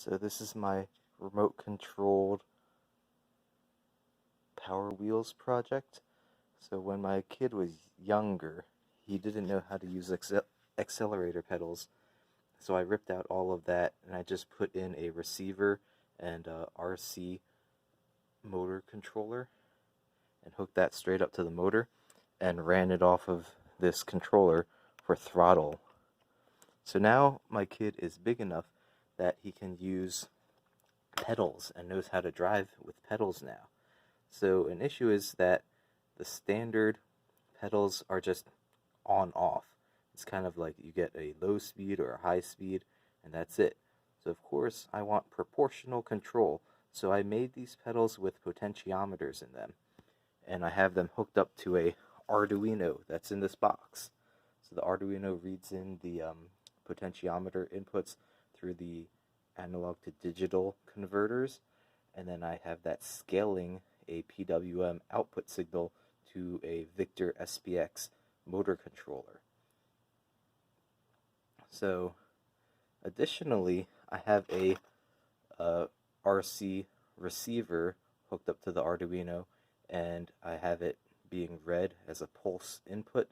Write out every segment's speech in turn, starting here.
So this is my remote controlled Power Wheels project. So when my kid was younger, he didn't know how to use accelerator pedals. So I ripped out all of that and I just put in a receiver and a RC motor controller and hooked that straight up to the motor and ran it off of this controller for throttle. So now my kid is big enough that he can use pedals and knows how to drive with pedals now. So an issue is that the standard pedals are just on-off. It's kind of like you get a low speed or a high speed, and that's it. So of course I want proportional control, so I made these pedals with potentiometers in them, and I have them hooked up to a Arduino that's in this box. So the Arduino reads in the potentiometer inputs through the analog to digital converters, and then I have that scaling a PWM output signal to a Victor SPX motor controller. So additionally, I have a RC receiver hooked up to the Arduino, and I have it being read as a pulse input,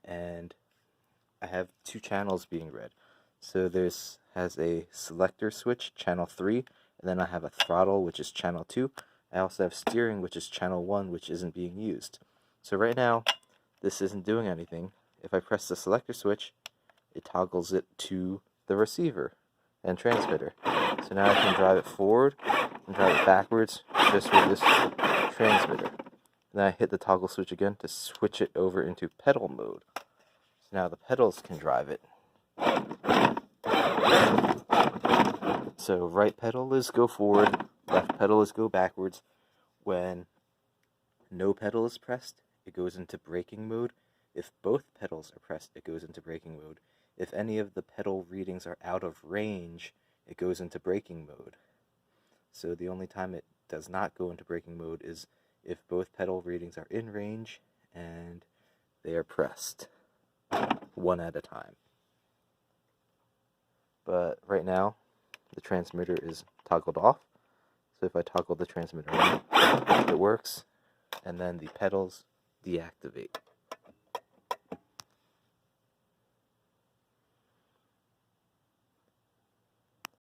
and I have two channels being read. So this has a selector switch, channel 3, and then I have a throttle, which is channel 2. I also have steering, which is channel 1, which isn't being used. So right now, this isn't doing anything. If I press the selector switch, it toggles it to the receiver and transmitter. So now I can drive it forward and drive it backwards just with this transmitter. Then I hit the toggle switch again to switch it over into pedal mode. So now the pedals can drive it. So right pedal is go forward, left pedal is go backwards. When no pedal is pressed, it goes into braking mode. If both pedals are pressed, it goes into braking mode. If any of the pedal readings are out of range, it goes into braking mode. So the only time it does not go into braking mode is if both pedal readings are in range and they are pressed, one at a time. But right now, the transmitter is toggled off. So if I toggle the transmitter on, it works, and then the pedals deactivate.